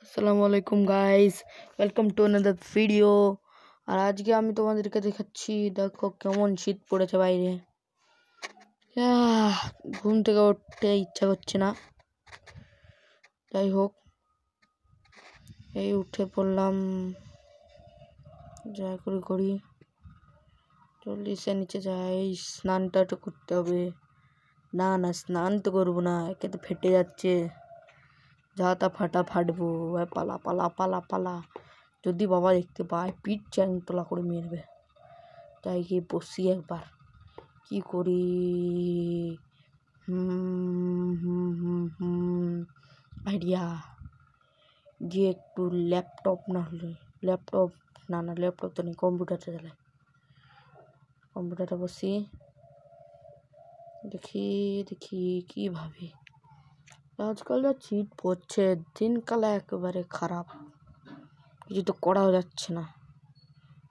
আসসালামু আলাইকুম guys, welcome to another video. আর আজকে আমি তোমাদেরকে দেখাচ্ছি, দেখো কেমন শীত পড়েছে বাইরে। ঘুম থেকে উঠতে ইচ্ছা করছে না। যাই হোক, এই উঠে পড়লাম, যা করি জলদি সে নিচে যাই। স্নানটা তো করতে হবে। না স্নান তো করবো না, একে তো ফেটে যাচ্ছে। যা তা ফাটবো। পালা পালা পালা পালা, যদি বাবা দেখতে পায় পিঠ চ্যাং তোলা করে মেরবে। তাই গিয়ে বসি একবার, কি করি। আইডিয়া যে একটু ল্যাপটপ না ল্যাপটপ তো নেই, কম্পিউটারটা চালাই। কম্পিউটারটা বসি, দেখি কি ভাবি। আজকাল যা শীত পড়ছে, দিনকালে একেবারে খারাপ, কিছু তো করাও যাচ্ছে না,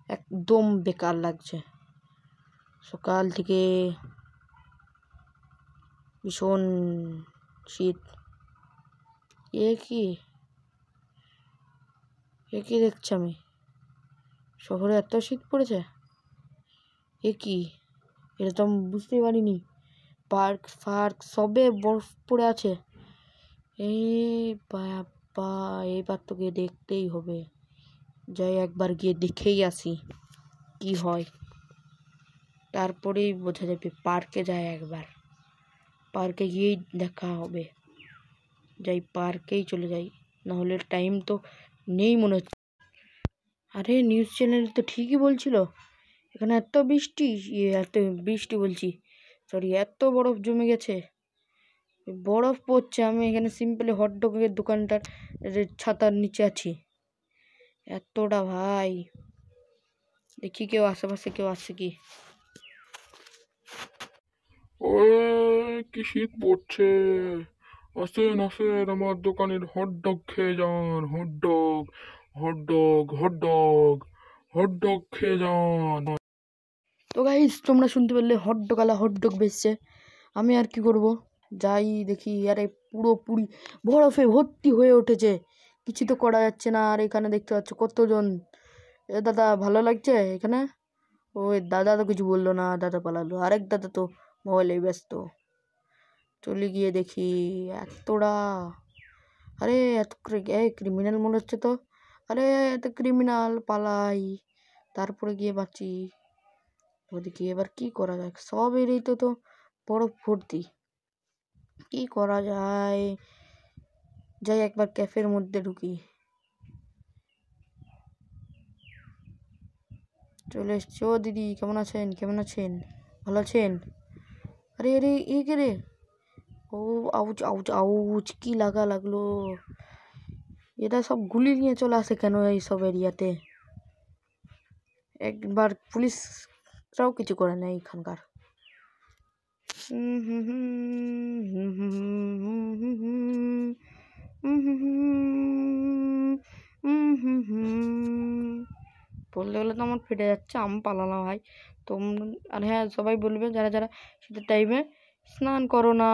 একদম বেকার লাগছে। সকাল থেকে ভীষণ শীত। এ কি দেখছি আমি, শহরে এত শীত পড়েছে। এটা তো আমি বুঝতেই পারিনি। পার্ক সবে বরফ পড়ে আছে। বাবা, এইবার তো গিয়ে দেখতেই হবে। যাই একবার গিয়ে দেখেই আসি কি হয়, তারপরেই বোঝা যাবে। পার্কে যাই একবার, পার্কে গিয়েই দেখা হবে। যাই পার্কেই চলে যাই, নাহলে টাইম তো নেই মনে হচ্ছে। আরে নিউজ চ্যানেল তো ঠিকই বলছিল, এখানে এত বৃষ্টি বলছি, সরি, এত বরফ জমে গেছে, বরফ পড়ছে। আমি এখানে সিম্পলি হটডগের দোকানটার ছাতার নিচে আছি। এতটা ভাই, দেখি কেউ আশেপাশে কেউ আসছে কি। কি শীত পড়ছে। আসেন আমার দোকানের হটডগ খেয়ে যান। হটডগ খেয়ে যান। তো গাইস, তোমরা শুনতে পারলে হটডগ বেচছে। আমি আর কি করব, যাই দেখি। আরে পুরোপুরি বরফে ভর্তি হয়ে উঠেছে, কিছু তো করা যাচ্ছে না। আর এখানে দেখতে পাচ্ছ কতজন। দাদা ভালো লাগছে এখানে? ওই দাদা তো কিছু বললো না, দাদা পালালো। আরেক দাদা তো মোবাইলে ব্যস্ত। চলে গিয়ে দেখি এতটা, আরে এত ক্রিমিনাল মনে হচ্ছে তো। আরে এত ক্রিমিনাল, পালাই, তারপরে গিয়ে বাঁচি। ওদিকে এবার কি করা যায়, সব এরই তো বরফ ভর্তি, কি করা যায়। যাই একবার ক্যাফের মধ্যে ঢুকি। চলে এসছি। ও দিদি, কেমন আছেন? ভালো আছেন? আরে এ কে রে? ও আউচ আউচ আউচ, কি লাগলো। এটা সব গুলি নিয়ে চলে আসে কেন এই সব এরিয়াতে? একবার পুলিশরাও কিছু করে না এখানকার। বলতে গেলে তো আমার ফেটে যাচ্ছে, আম পালালাম ভাই। আর হ্যাঁ, সবাই বলবে যারা শীতের টাইমে স্নান করো না।